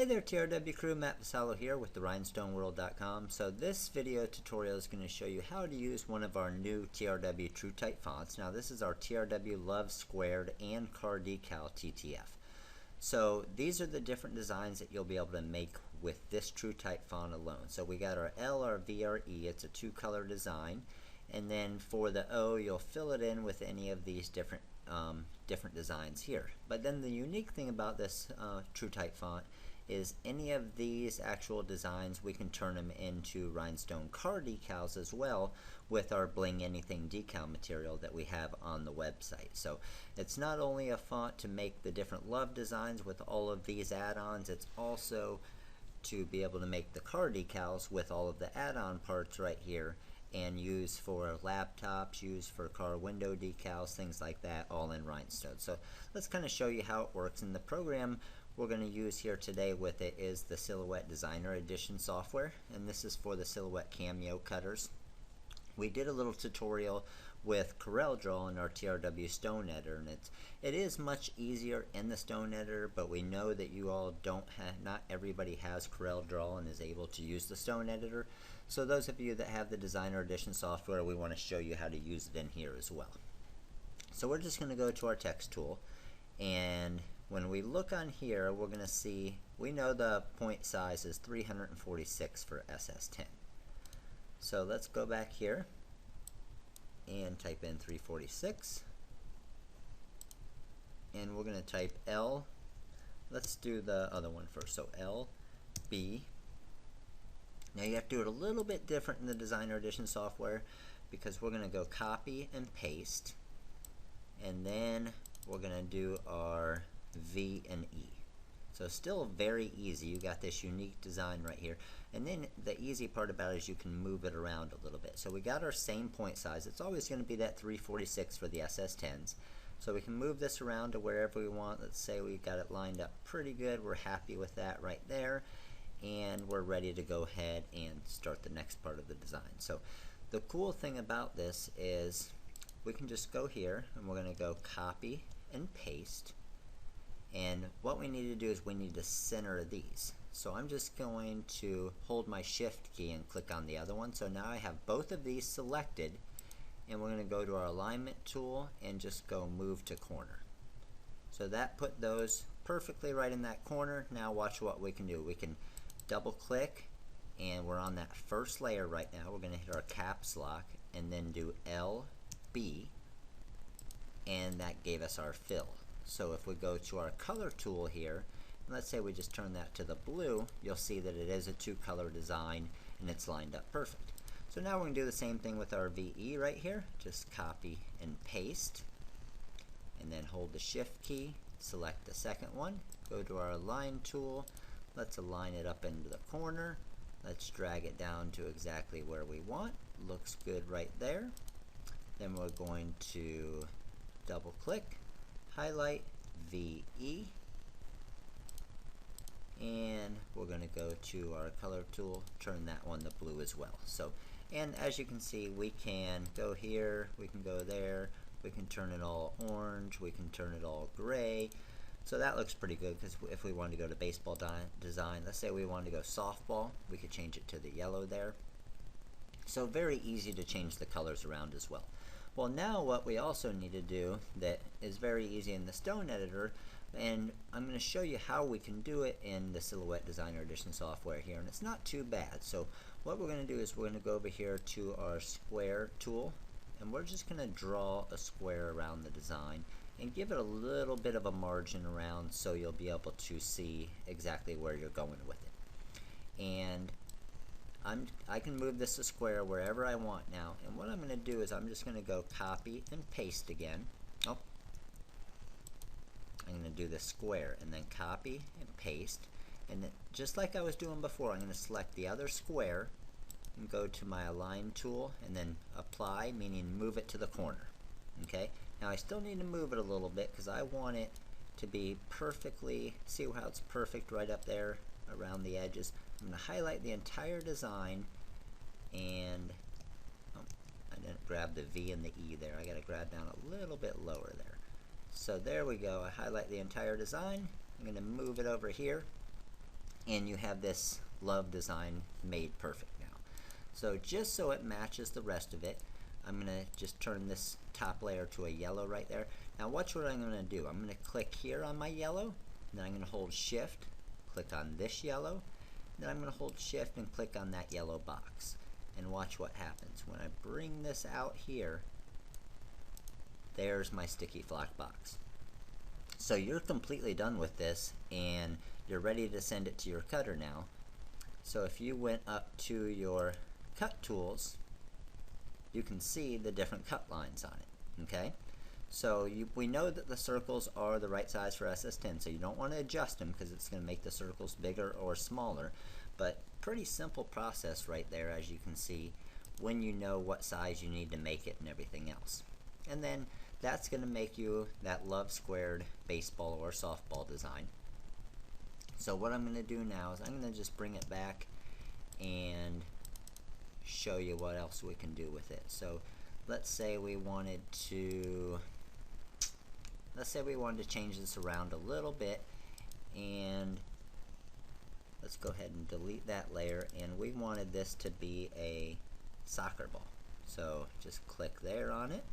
Hey there TRW crew, Matt Vassallo here with the rhinestoneworld.com. So this video tutorial is going to show you how to use one of our new TRW TrueType fonts. Now this is our TRW Love Squared and Car Decal TTF. So these are the different designs that you'll be able to make with this TrueType font alone. So we got our L, our V, our E. It's a two-color design. And then for the O, you'll fill it in with any of these different designs here. But then the unique thing about this TrueType font is any of these actual designs, we can turn them into Rhinestone car decals as well with our Bling Anything decal material that we have on the website. So it's not only a font to make the different love designs with all of these add-ons, it's also to be able to make the car decals with all of the add-on parts right here and use for laptops, use for car window decals, things like that, all in Rhinestone. So let's kind of show you how it works in the program. We're going to use here today with it is the Silhouette Designer Edition software, and this is for the Silhouette Cameo cutters. We did a little tutorial with CorelDraw in our TRW Stone Editor, and it is much easier in the Stone Editor, but we know that you all don't have, not everybody has CorelDraw and is able to use the Stone Editor. So those of you that have the Designer Edition software, we want to show you how to use it in here as well. So we're just going to go to our text tool, and when we look on here, we're going to see, we know the point size is 346 for SS10. So let's go back here and type in 346. And we're going to type L. Let's do the other one first. So L, B. Now you have to do it a little bit different in the Designer Edition software because we're going to go copy and paste. And then we're going to do our V and E. So still very easy. You got this unique design right here. And then the easy part about it is you can move it around a little bit. So we got our same point size. It's always going to be that 346 for the SS10s. So we can move this around to wherever we want. Let's say we got it lined up pretty good. We're happy with that right there. And we're ready to go ahead and start the next part of the design. So the cool thing about this is we can just go here and we're going to go copy and paste. And what we need to do is we need to center these. So I'm just going to hold my shift key and click on the other one. So now I have both of these selected, and we're going to go to our alignment tool and just go move to corner. So that put those perfectly right in that corner. Now watch what we can do. We can double click, and we're on that first layer right now. We're going to hit our caps lock and then do LB, and that gave us our fill. So if we go to our color tool here, and let's say we just turn that to the blue, you'll see that it is a two-color design and it's lined up perfect. So now we're going to do the same thing with our VE right here. Just copy and paste, and then hold the shift key, select the second one, go to our align tool, let's align it up into the corner, let's drag it down to exactly where we want. Looks good right there. Then we're going to double click, highlight VE, and we're going to go to our color tool, turn that one to blue as well. So, and as you can see, we can go here, we can go there, we can turn it all orange, we can turn it all gray. So that looks pretty good because if we wanted to go to baseball design, let's say we wanted to go softball, we could change it to the yellow there. So very easy to change the colors around as well. Well, now what we also need to do that is very easy in the Stone Editor, and I'm going to show you how we can do it in the Silhouette Designer Edition software here, and it's not too bad. So what we're going to do is we're going to go over here to our square tool, and we're just going to draw a square around the design and give it a little bit of a margin around so you'll be able to see exactly where you're going with it. And I can move this to square wherever I want now, and what I'm going to do is I'm just going to go copy and paste again. Oh, I'm going to do the square and then copy and paste, and then just like I was doing before, I'm going to select the other square and go to my align tool and then apply, meaning move it to the corner. Okay, now I still need to move it a little bit because I want it to be perfectly, see how it's perfect right up there around the edges. I'm going to highlight the entire design, and I didn't grab the V and the E there. I got to grab down a little bit lower there. So there we go. I highlight the entire design. I'm going to move it over here. and you have this love design made perfect now. So just so it matches the rest of it, I'm going to just turn this top layer to a yellow right there. Now watch what I'm going to do. I'm going to click here on my yellow, then I'm going to hold shift, click on this yellow, then I'm going to hold shift and click on that yellow box. And watch what happens. When I bring this out here, there's my sticky flock box. So you're completely done with this and you're ready to send it to your cutter now. So if you went up to your cut tools, you can see the different cut lines on it. Okay? So we know that the circles are the right size for SS10, so you don't want to adjust them because it's going to make the circles bigger or smaller. But pretty simple process right there, as you can see, when you know what size you need to make it and everything else. And then that's going to make you that love squared baseball or softball design. So what I'm going to do now is I'm going to just bring it back and show you what else we can do with it. So let's say we wanted to change this around a little bit, and let's go ahead and delete that layer, and we wanted this to be a soccer ball. So just click there on it.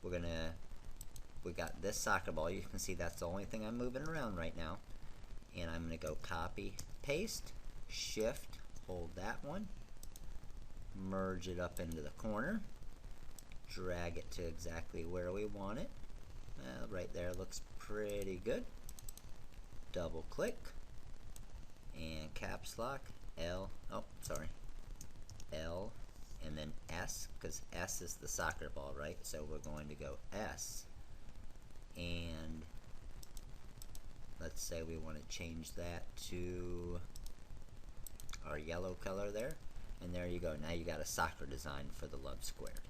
We got this soccer ball. You can see that's the only thing I'm moving around right now. And I'm going to go copy, paste, shift, hold that one, merge it up into the corner, drag it to exactly where we want it. Right there looks pretty good. Double click and caps lock L, L and then S, because S is the soccer ball, right? So we're going to go S, and let's say we want to change that to our yellow color there, and there you go. Now you got a soccer design for the love squared.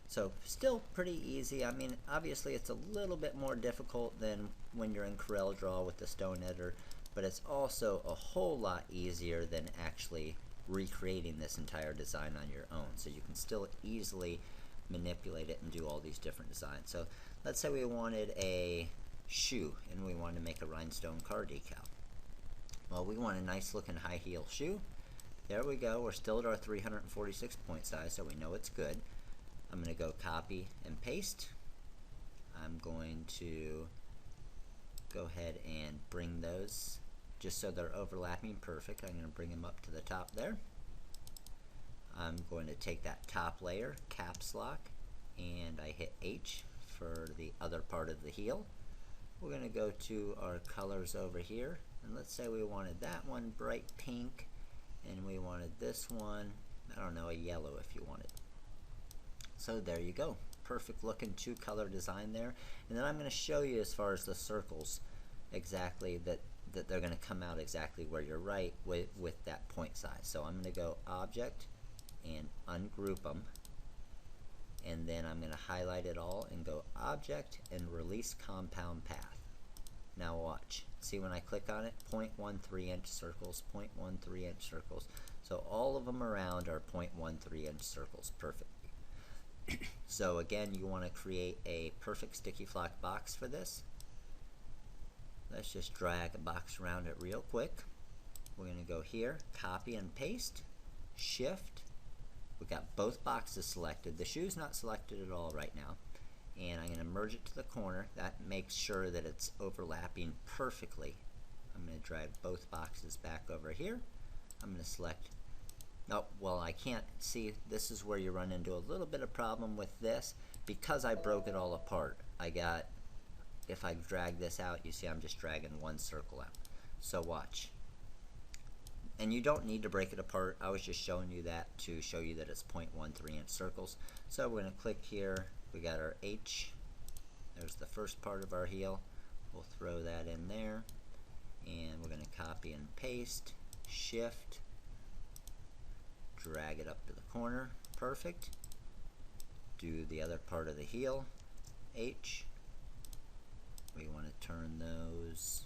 So still pretty easy. I mean, obviously it's a little bit more difficult than when you're in CorelDraw with the stone editor, but it's also a whole lot easier than actually recreating this entire design on your own. So you can still easily manipulate it and do all these different designs. So let's say we wanted a shoe and we wanted to make a Rhinestone car decal. Well, we want a nice looking high heel shoe. There we go. We're still at our 346 point size, so we know it's good. I'm going to go copy and paste. I'm going to go ahead and bring those just so they're overlapping perfect. I'm going to bring them up to the top there. I'm going to take that top layer, caps lock, and I hit H for the other part of the heel. We're going to go to our colors over here, and let's say we wanted that one bright pink, and we wanted this one, I don't know, a yellow if you wanted. So there you go. Perfect looking two color design there. And then I'm going to show you as far as the circles exactly that they're going to come out exactly where you're right with that point size. So I'm going to go Object and ungroup them, and then I'm going to highlight it all and go Object and Release Compound Path. Now watch. See when I click on it, 0.13 inch circles, 0.13 inch circles. So all of them around are 0.13 inch circles. Perfect. So again, you want to create a perfect sticky flock box for this. Let's just drag a box around it real quick. We're going to go here, copy and paste, shift. We've got both boxes selected. The shoe's not selected at all right now. And I'm going to merge it to the corner. That makes sure that it's overlapping perfectly. I'm going to drag both boxes back over here. I'm going to select, oh, well, I can't see. This is where you run into a little bit of problem with this because I broke it all apart. If I drag this out, you see I'm just dragging one circle out. So watch. And you don't need to break it apart. I was just showing you that to show you that it's 0.13 inch circles. So we're going to click here. We got our H. There's the first part of our heel. We'll throw that in there. And we're going to copy and paste, shift, drag it up to the corner. Perfect. Do the other part of the heel, H. We want to turn those,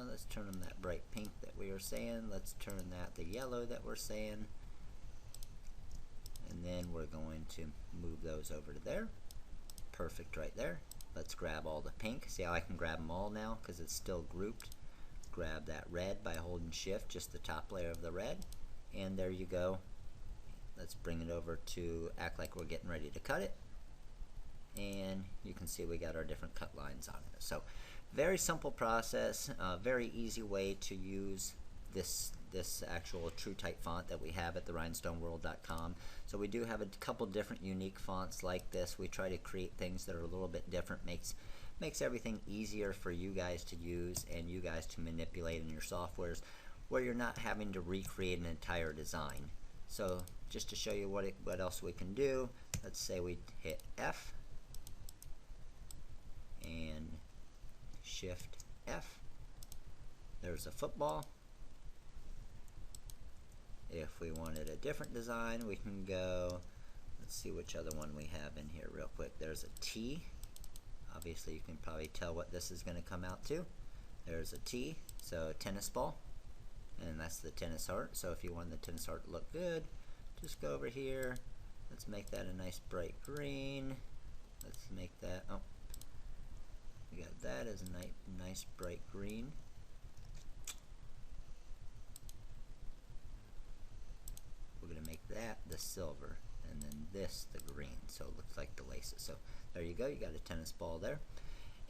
let's turn them that bright pink that we were saying. Let's turn that the yellow that we're saying. And then we're going to move those over to there. Perfect right there. Let's grab all the pink. See how I can grab them all now because it's still grouped. grab that red by holding shift, just the top layer of the red, and there you go. Let's bring it over to act like we're getting ready to cut it, and you can see we got our different cut lines on it. So very simple process, very easy way to use this actual true type font that we have at the rhinestoneworld.com. So we do have a couple different unique fonts like this. We try to create things that are a little bit different, makes everything easier for you guys to use and you guys to manipulate in your softwares, where you're not having to recreate an entire design. So just to show you what else we can do, let's say we hit F and shift F. There's a football. If we wanted a different design, we can go, let's see which other one we have in here real quick. There's a T. Obviously you can probably tell what this is going to come out to. There's a T, so tennis ball, and that's the tennis heart. So if you want the tennis heart to look good, just go over here. Let's make that a nice bright green. Let's make that, oh, we got that as a nice bright green. We're going to make that the silver, and then this the green, so it looks like the laces. So there you go, you got a tennis ball there.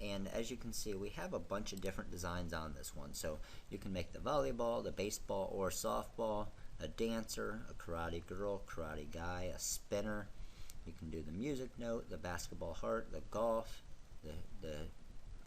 And as you can see, we have a bunch of different designs on this one. So you can make the volleyball, the baseball or softball, a dancer, a karate girl, karate guy, a spinner. You can do the music note, the basketball heart, the golf, the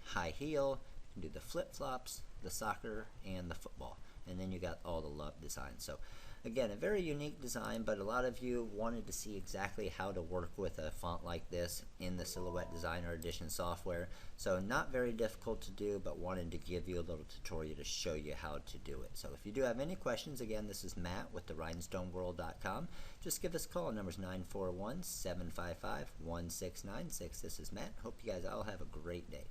high heel. You can do the flip-flops, the soccer, and the football. And then you got all the love designs. So again, a very unique design, but a lot of you wanted to see exactly how to work with a font like this in the Silhouette Designer Edition software. So not very difficult to do, but wanted to give you a little tutorial to show you how to do it. So if you do have any questions, again, this is Matt with the Rhinestoneworld.com. Just give us a call. Number's 941-755-1696. This is Matt. Hope you guys all have a great day.